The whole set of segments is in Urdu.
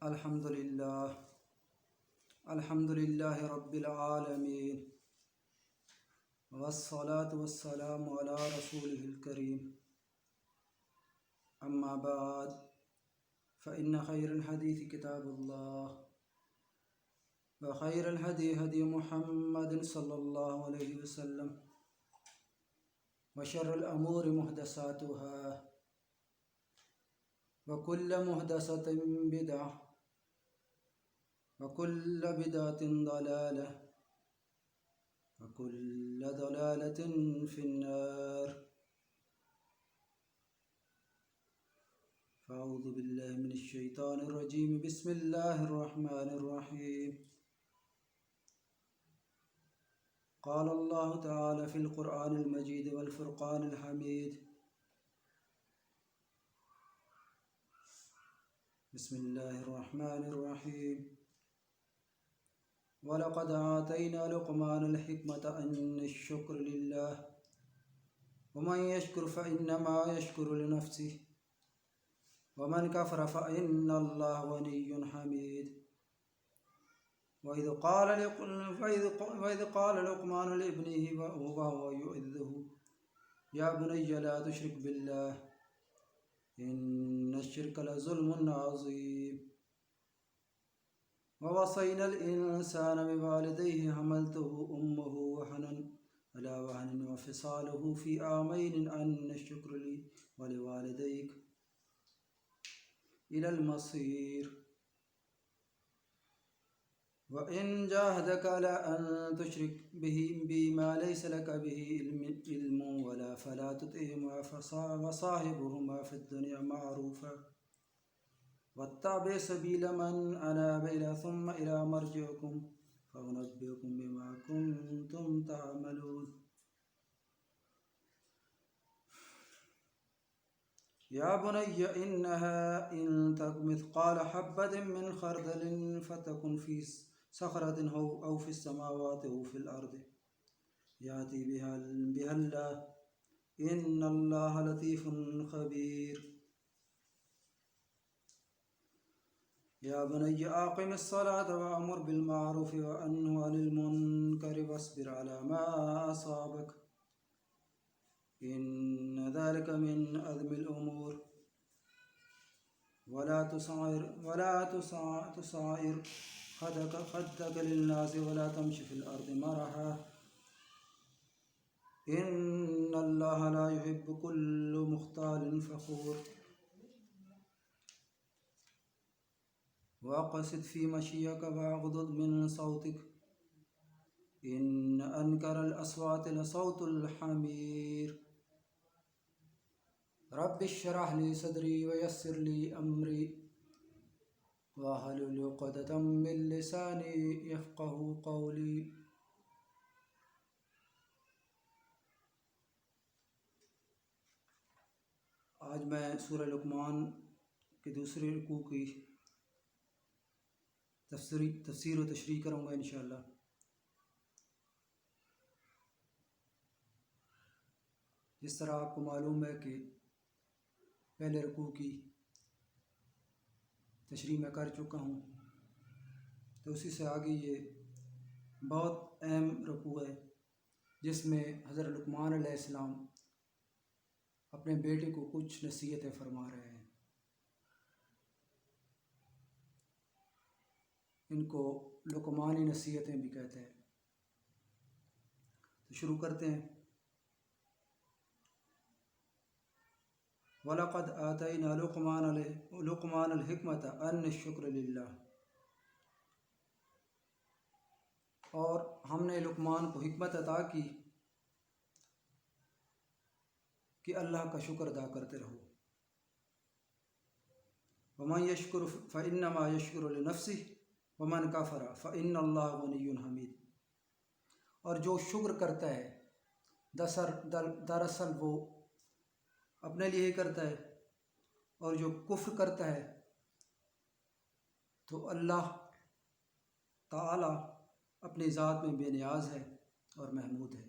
الحمد للہ رب العالمین والصلاة والسلام علی رسولہ الکریم اما بعد فإن خیر الحدیث کتاب اللہ وخیر الهدی هدی محمد صلی اللہ علیہ وسلم وشر الامور محدثاتها وكل محدثة بدعة وكل بدعة ضلالة وكل ضلالة في النار فأعوذ بالله من الشيطان الرجيم بسم الله الرحمن الرحيم قال الله تعالى في القرآن المجيد والفرقان الحميد بسم الله الرحمن الرحيم وَلَقَدْ آتَيْنَا لُقْمَانَ الْحِكْمَةَ أَنِ الشُّكْرُ لِلَّهِ وَمَنْ يَشْكُرْ فَإِنَّمَا يَشْكُرُ لِنَفْسِهِ وَمَنْ كَفَرَ فَإِنَّ اللَّهَ غَنِيٌّ حَمِيدٌ وَإِذْ قَالَ لُقْمَانُ لِابْنِهِ وَهُوَ يُعِظُّهُ يَا بُنَيَّ لَا تُشْرِكْ بِاللَّهِ إِنَّ الشِّرْكَ لَظُلْمٌ عَظِيمٌ ووصينا الإنسان بوالديه حملته أمه وهنا على وهن وفصاله في عامين أن الشكر لي ولوالديك إلى المصير وإن جاهدك على أن تشرك به ما ليس لك به علم ولا فلا تطعهما وصاحبهما في الدنيا معروفا واتبع سبيل من أناب إلي ثم إلى مرجعكم فأنبئكم بما كنتم تعملون يا بني إنها إن تك مثقال حبة من خردل فتكن في صخرة أو في السماوات أو في الأرض يأتي بها الله إن الله لطيف خبير يا بني أقم الصلاة وأمر بالمعروف وأنه عن المنكر واصبر على ما أصابك إن ذلك من عزم الأمور ولا تصعر خدك للناس ولا تمشي في الأرض مرحا إن الله لا يحب كل مختال فخور واقصد في مشيك واغضض من صوتك إن أنكر الأصوات لصوت الحمير رب اشرح لي صدري ويسر لي أمري واحلل عقدة من لساني يفقه قولي آج میں سورہ لقمان کے دوسرے رکوع کی تفسیر و تشریح کروں گا انشاءاللہ۔ جس طرح آپ کو معلوم ہے کہ پہلے رکوع کی تشریح میں کر چکا ہوں، تو اسی سے آگے یہ بہت اہم رکوع ہے جس میں حضرت لقمان علیہ السلام اپنے بیٹے کو کچھ نصیحتیں فرما رہے ہیں۔ ان کو لقمانی نصیحتیں بھی کہتے ہیں۔ تو شروع کرتے ہیں۔ وَلَقَدْ آتَيْنَا لُقْمَانَ الْحِكْمَةَ أَنِ الشُّكْرَ لِلَّهِ، اور ہم نے لقمان کو حکمت عطا کی کہ اللہ کا شکر ادا کرتے رہو۔ وَمَنْ يَشْكُرْ فَإِنَّمَا يَشْكُرُ لِنَفْسِهِ وَمَنْ كَفَرَ فَإِنَّ اللَّهَ غَنِيٌّ حَمِيدٌ، اور جو شکر کرتا ہے دراصل وہ اپنے لیے ہی کرتا ہے، اور جو کفر کرتا ہے تو اللہ تعالی اپنی ذات میں بے نیاز ہے اور محمود ہے۔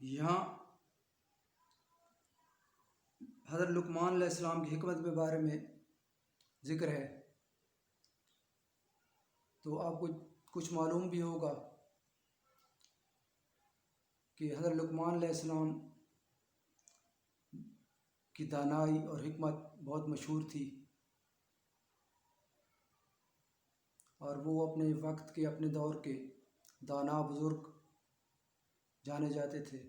یہاں حضرت لقمان علیہ السلام کی حکمت کے بارے میں ذکر ہے، تو آپ کو کچھ معلوم بھی ہوگا کہ حضرت لقمان علیہ السلام کی دانائی اور حکمت بہت مشہور تھی، اور وہ اپنے وقت کے اپنے دور کے دانا بزرگ جانے جاتے تھے۔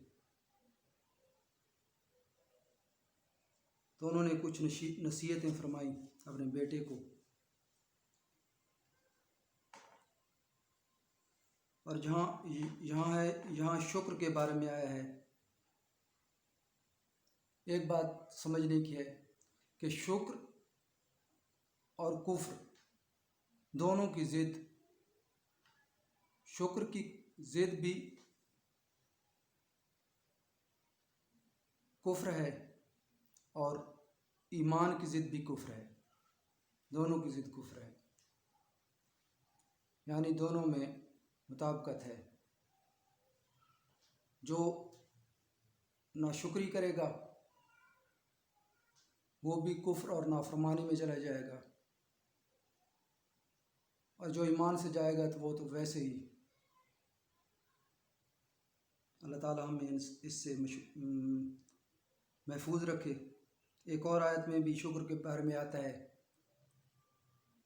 تو انہوں نے کچھ نصیحتیں فرمائیں اپنے بیٹے کو، اور یہاں شکر کے بارے میں آیا ہے۔ ایک بات سمجھنے کی ہے کہ شکر اور کفر دونوں کی ضد، شکر کی ضد بھی کفر ہے اور ایمان کی ضد بھی کفر ہے، دونوں کی ضد کفر ہے، یعنی دونوں میں مطابقت ہے۔ جو ناشکری کرے گا وہ بھی کفر اور نافرمانی میں چلا جائے گا، اور جو ایمان سے جائے گا تو وہ تو ویسے ہی۔ اللہ تعالیٰ ہمیں اس سے محفوظ رکھے۔ ایک اور آیت میں بھی شکر کے بارے میں آتا ہے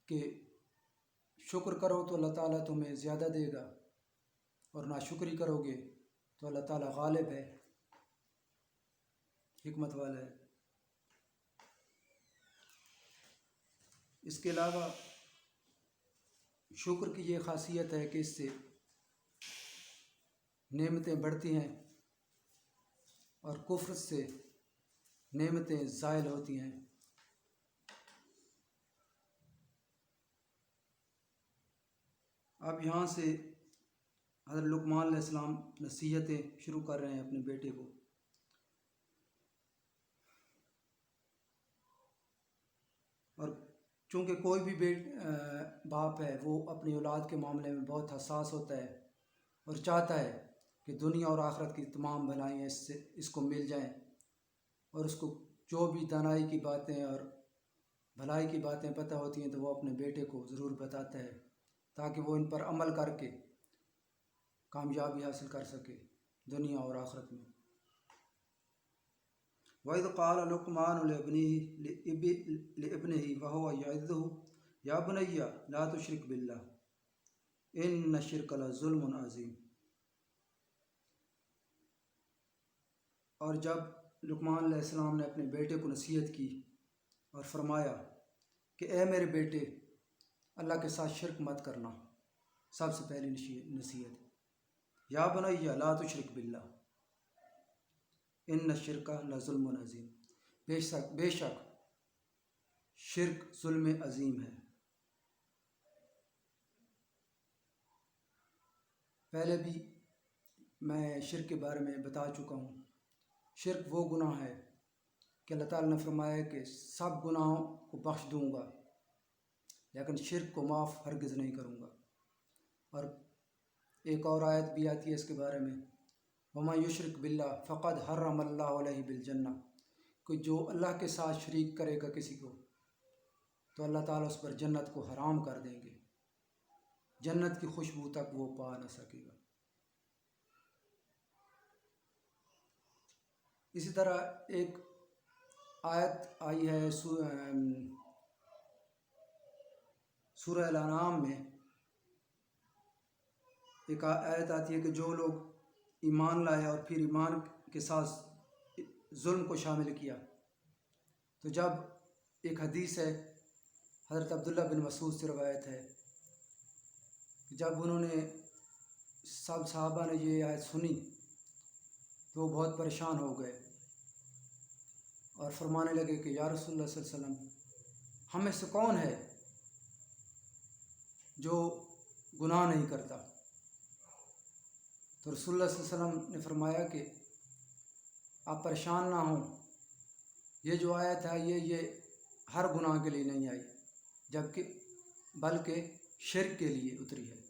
کہ شکر کرو تو اللہ تعالیٰ تمہیں زیادہ دے گا، اور ناشکری کرو گے تو اللہ تعالیٰ غالب ہے، حکمت والا ہے۔ اس کے علاوہ شکر کی یہ خاصیت ہے کہ اس سے نعمتیں بڑھتی ہیں، اور کفر سے نعمتیں زائل ہوتی ہیں۔ اب یہاں سے حضرت لقمان علیہ السلام نصیحتیں شروع کر رہے ہیں اپنے بیٹے کو، اور چونکہ کوئی بھی باپ ہے وہ اپنی اولاد کے معاملے میں بہت حساس ہوتا ہے، اور چاہتا ہے کہ دنیا اور آخرت کی تمام بھلائیاں اس کو مل جائیں، اور اس کو جو بھی دانائی کی باتیں اور بھلائی کی باتیں پتہ ہوتی ہیں تو وہ اپنے بیٹے کو ضرور بتاتا ہے، تاکہ وہ ان پر عمل کر کے کامیابی حاصل کر سکے دنیا اور آخرت میں۔ وَإِذْ قَالَ لُقْمَانُ لِابْنِهِ وَهُوَ يَعِظُهُ يَا بُنَيَّ لَا تُشْرِكْ بِاللَّهِ إِنَّ الشِّرْكَ لَظُلْمٌ عَظِيمٌ۔ اور جب لقمان علیہ السلام نے اپنے بیٹے کو نصیحت کی اور فرمایا کہ اے میرے بیٹے، اللہ کے ساتھ شرک مت کرنا، سب سے پہلی نصیحت، یا بنی لا تشرک باللہ ان الشرک لظلم عظیم، بے شک شرک ظلم عظیم ہے۔ پہلے بھی میں شرک کے بارے میں بتا چکا ہوں۔ شرک وہ گناہ ہے کہ اللہ تعالیٰ نے فرمایا ہے کہ سب گناہوں کو بخش دوں گا، لیکن شرک کو معاف ہرگز نہیں کروں گا۔ اور ایک اور آیت بھی آتی ہے اس کے بارے میں، وَمَن يُشْرِكْ بِاللَّهِ فَقَدْ حَرَّمَ اللَّهُ عَلَيْهِ بِالْجَنَّةِ، کہ جو اللہ کے ساتھ شریک کرے گا کسی کو تو اللہ تعالیٰ اس پر جنت کو حرام کر دیں گے، جنت کی خوشبو تک وہ پا نہ سکے گا۔ اسی طرح ایک آیت آئی ہے سورہ الانعام میں، ایک آیت آتی ہے کہ جو لوگ ایمان لائے اور پھر ایمان کے ساتھ ظلم کو شامل کیا، تو جب ایک حدیث ہے حضرت عبداللہ بن مسعود سے روایت ہے، جب انہوں نے سب صحابہ نے یہ آیت سنی تو وہ بہت پریشان ہو گئے اور فرمانے لگے کہ یا رسول اللہ صلی اللہ علیہ وسلم، ہم میں سے کون ہے جو گناہ نہیں کرتا؟ تو رسول اللہ صلی اللہ علیہ وسلم نے فرمایا کہ آپ پریشان نہ ہوں، یہ جو آیت ہے یہ ہر گناہ کے لیے نہیں آئی، بلکہ شرک کے لیے اتری ہے،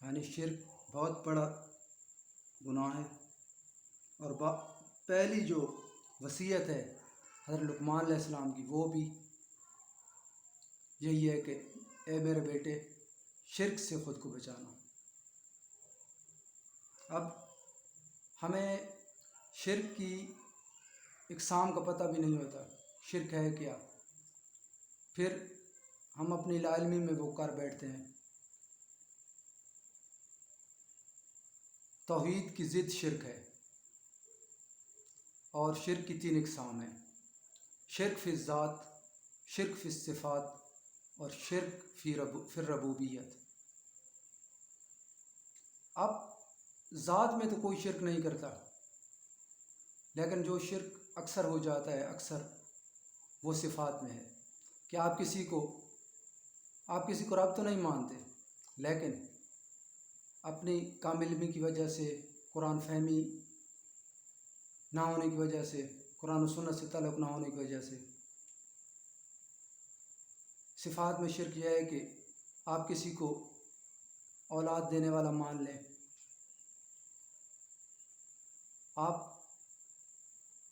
یعنی شرک بہت بڑا گناہ ہے، اور پہلی جو وصیت ہے حضرت لقمان علیہ السلام کی، وہ بھی یہی ہے کہ اے میرے بیٹے شرک سے خود کو بچانا۔ اب ہمیں شرک کی اقسام کا پتہ بھی نہیں ہوتا، شرک ہے کیا، پھر ہم اپنی لا علمی میں وہ کر بیٹھتے ہیں۔ توحید کی ضد شرک ہے، اور شرک کی 3 اقسام ہیں: شرک فی الذات، شرک فی الصفات، اور شرک فی الربوبیت۔ اب ذات میں تو کوئی شرک نہیں کرتا، لیکن جو شرک اکثر ہو جاتا ہے اکثر وہ صفات میں ہے کہ آپ کسی کو رب تو نہیں مانتے، لیکن اپنی کم علمی کی وجہ سے، قرآن فہمی نہ ہونے کی وجہ سے، قرآن و سنت سے تعلق نہ ہونے کی وجہ سے، صفات میں شرک یہ ہے کہ آپ کسی کو اولاد دینے والا مان لیں، آپ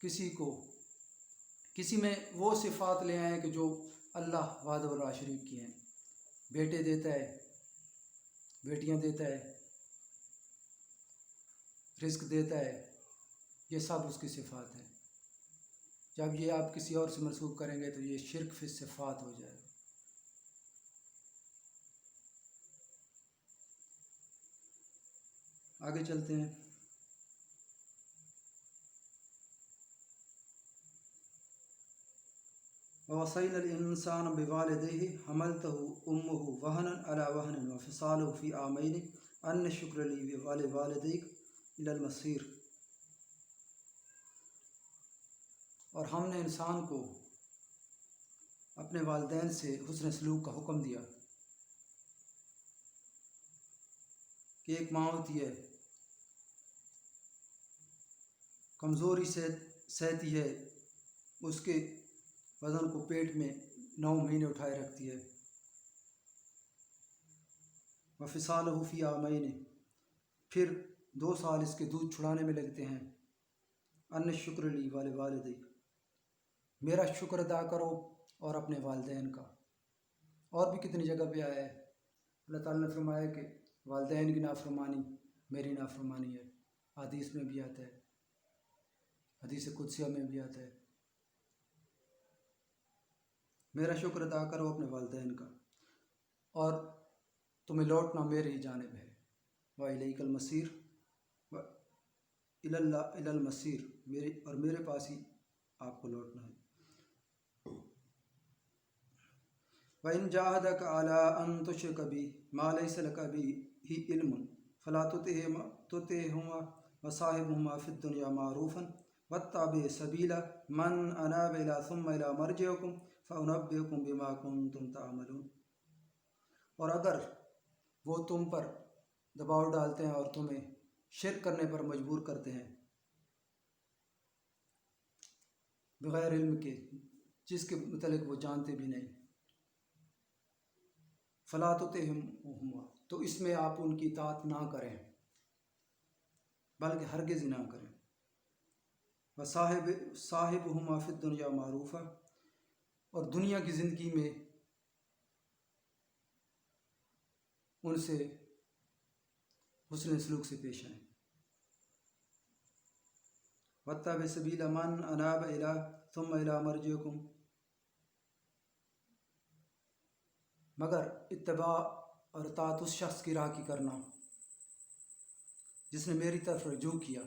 کسی میں وہ صفات لے آئیں کہ جو اللہ وحدہ لا شریک کی ہیں، بیٹے دیتا ہے، بیٹیاں دیتا ہے، رزق دیتا ہے، یہ سب اس کی صفات ہیں۔ جب یہ آپ کسی اور سے منسوب کریں گے تو یہ شرک فی الصفات ہو جائے گا۔ آگے چلتے ہیں۔ وَوَصَّيْنَا الْإِنسَانَ بِوَالِدَيْهِ حَمَلَتْهُ أُمُّهُ وَهْنًا عَلَى وَهْنٍ وَفِصَالُهُ فِي عَامَيْنِ أَنِ اشْكُرْ لِي وَلِوَالِدَيْكَ إِلَى الْمَصِيرِ۔ اور ہم نے انسان کو اپنے والدین سے حسن سلوک کا حکم دیا کہ ایک ماں ہوتی ہے، کمزوری سے سہتی ہے، اس کے وزن کو پیٹ میں 9 مہینے اٹھائے رکھتی ہے۔ وَفِصَالُهُ فِي عَامَيْنِ، پھر 2 سال اس کے دودھ چھڑانے میں لگتے ہیں۔ أَنِ اشْكُرْ لِي وَلِوَالِدَيْكَ، میرا شکر ادا کرو اور اپنے والدین کا۔ اور بھی کتنی جگہ پہ آیا ہے، اللہ تعالیٰ نے فرمایا کہ والدین کی نافرمانی میری نافرمانی ہے۔ حدیث میں بھی آتا ہے، حدیث قدسیہ میں بھی آتا ہے، میرا شکر ادا کرو اپنے والدین کا، اور تمہیں لوٹنا میرے ہی جانب ہے۔ وَإِلَيْكَ الْمَصِيرُ، إِلَى الْمَصِيرُ، اور میرے پاس ہی آپ کو لوٹنا ہے۔ وَإِنْ جَاهَدَكَ عَلَىٰ أَن تُشْرِكَ بِي مَا لَيْسَ لَكَ بِهِ عِلْمٌ فَلَا تُطِعْهُمَا وَصَاحِبْهُمَا فِي الدُّنْيَا مَعْرُوفًا وَاتَّبِعْ سَبِيلَ مَنْ أَنَابَ إِلَىٰ ثُمَّ إِلَىٰ مَرْجِعِكُمْ فَأُنَبِّئُكُم بِمَا كُنتُمْ تَعْمَلُونَ۔ اور اگر وہ تم پر دباؤ ڈالتے ہیں اور تمہیں شرک کرنے پر مجبور کرتے ہیں بغیر علم کے، جس کے متعلق وہ جانتے بھی نہیں، فَلَا تُطِعْهُمَا، تو اس میں آپ ان کی اطاعت نہ کریں، بلکہ ہرگز ہی نہ کریں۔ وَصَاحِبْهُمَا فِي الدُّنْيَا مَعْرُوفًا، اور دنیا کی زندگی میں ان سے حسن سلوک سے پیش آئیں۔ وَاتَّبِعْ سَبِيلَ مَنْ أَنَابَ إِلَىٰ ثُمَّ إِلَىٰ مَرْجِعِكُمْ، مگر اتباع اور اطاعت اس شخص کی راہ کی کرنا جس نے میری طرف رجوع کیا،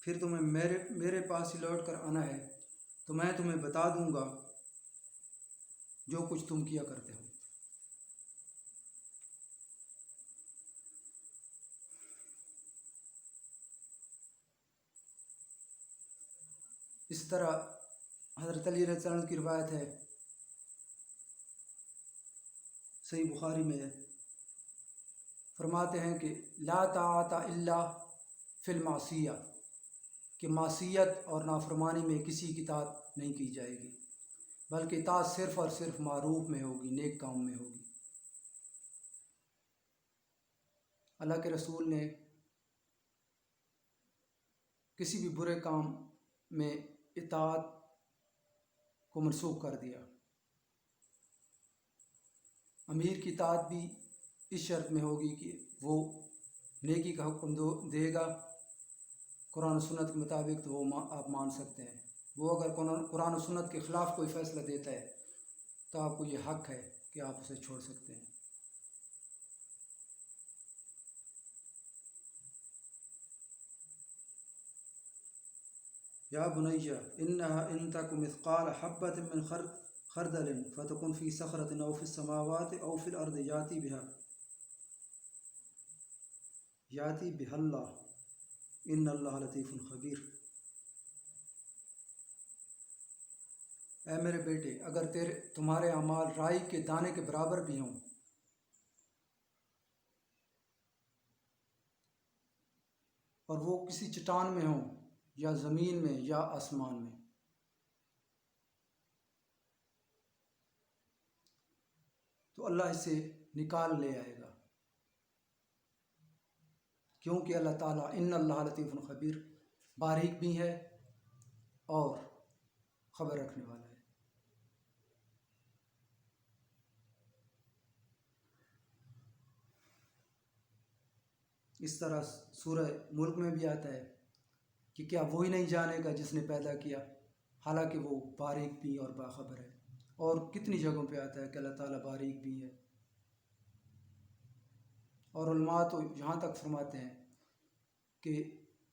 پھر تمہیں میرے پاس ہی لوٹ کر آنا ہے تو میں تمہیں بتا دوں گا جو کچھ تم کیا کرتے ہو۔ اس طرح حضرت علی رضی اللہ عنہ کی روایت ہے، صحیح بخاری میں ہے، فرماتے ہیں کہ لا طاعت الا فی المعصیہ، کہ معصیت اور نافرمانی میں کسی کی اطاعت نہیں کی جائے گی، بلکہ اطاعت صرف اور صرف معروف میں ہوگی، نیک کام میں ہوگی۔ اللہ کے رسول نے کسی بھی برے کام میں اطاعت کو منسوخ کر دیا۔ امیر کی اطاعت بھی اس شرط میں ہوگی کہ وہ نیکی کا حکم دے گا قرآن و سنت کے مطابق، تو وہ آپ مان سکتے ہیں۔ وہ اگر قرآن و سنت کے خلاف کوئی فیصلہ دیتا ہے تو آپ کو یہ حق ہے کہ آپ اسے چھوڑ سکتے ہیں۔ یا بنی انہا ان تک مثقال حبۃ من خردل فتکن فی صخرۃ او فی السماوات او فی الارض یاتی بها اللہ ان اللہ لطیف خبیر۔ اے میرے بیٹے، اگر تمہارے اعمال رائی کے دانے کے برابر بھی ہوں اور وہ کسی چٹان میں ہوں یا زمین میں یا آسمان میں، تو اللہ اسے نکال لے آئے گا، کیونکہ اللہ تعالیٰ ان اللہ لطیف خبیر باریک بھی ہے اور خبر رکھنے والا ہے۔ اس طرح سورہ ملک میں بھی آتا ہے کہ کیا وہی نہیں جانے گا جس نے پیدا کیا، حالانکہ وہ باریک بھی اور باخبر ہے۔ اور کتنی جگہوں پہ آتا ہے کہ اللہ تعالیٰ باریک بھی ہے۔ اور علماء تو یہاں تک فرماتے ہیں کہ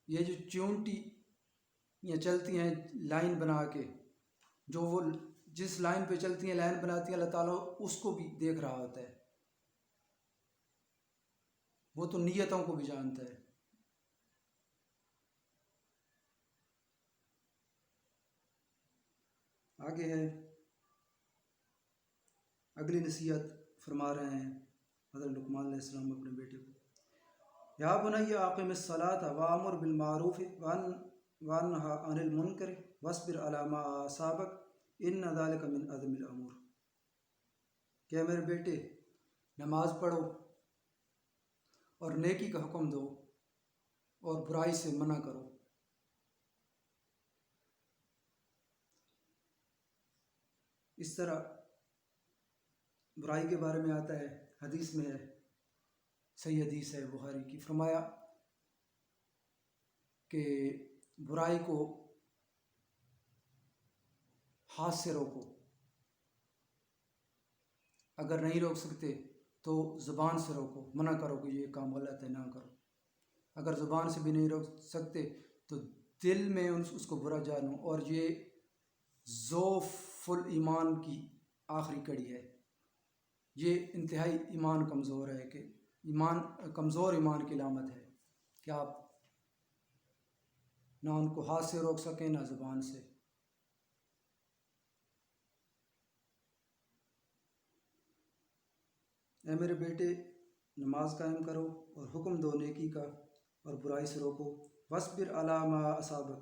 یہ جو چیونٹی چلتی ہیں لائن بنا کے، جو وہ جس لائن پہ چلتی ہیں لائن بناتی ہیں، اللہ تعالیٰ اس کو بھی دیکھ رہا ہوتا ہے، وہ تو نیتوں کو بھی جانتا ہے۔ آگے ہے اگلی نصیحت فرما رہے ہیں حضرت لقمان علیہ السلام اپنے بیٹے کو۔ یا بنی اقم الصلاۃ وامر بالمعروف وانہا عن المنکر واصبر علی ما اصابک ان ذلک من عزم الامور۔ کہ میرے بیٹے، نماز پڑھو اور نیکی کا حکم دو اور برائی سے منع کرو۔ اس طرح برائی کے بارے میں آتا ہے، حدیث میں ہے، صحیح حدیث ہے بخاری کی، فرمایا کہ برائی کو ہاتھ سے روکو، اگر نہیں روک سکتے تو زبان سے روکو، منع کرو کہ یہ کام غلط ہے، نہ کرو۔ اگر زبان سے بھی نہیں روک سکتے تو دل میں اس کو برا جانو، اور یہ ضعف الایمان کی آخری کڑی ہے۔ یہ انتہائی ایمان کمزور ہے، کہ کمزور ایمان کی علامت ہے کہ آپ نہ ان کو ہاتھ سے روک سکیں نہ زبان سے۔ اے میرے بیٹے، نماز قائم کرو اور حکم دو نیکی کا اور برائی سے روکو۔ واصبر علی ما اصابک،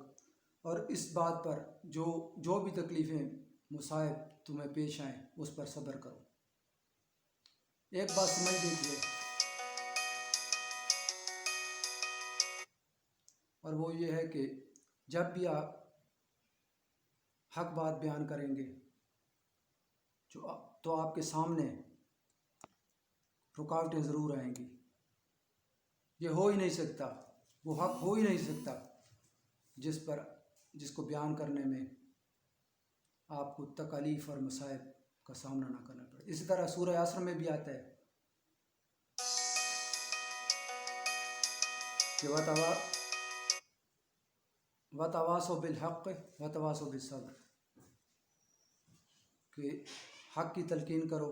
اور اس بات پر جو بھی تکلیفیں مصائب تمہیں پیش آئیں اس پر صبر کرو۔ ایک بات سمجھ لیجیے، اور وہ یہ ہے کہ جب بھی آپ حق بات بیان کریں گے تو آپ کے سامنے رکاوٹیں ضرور آئیں گی۔ یہ ہو ہی نہیں سکتا، وہ حق ہو ہی نہیں سکتا جس کو بیان کرنے میں آپ کو تکالیف اور مصائب کا سامنا نہ کرنا پڑے۔ اسی طرح سورہ عصر میں بھی آتا ہے کہ وَتَوَاصَوْا بِالْحَقِّ وَتَوَاصَوْا بِالصَّبْرِ، کہ حق کی تلقین کرو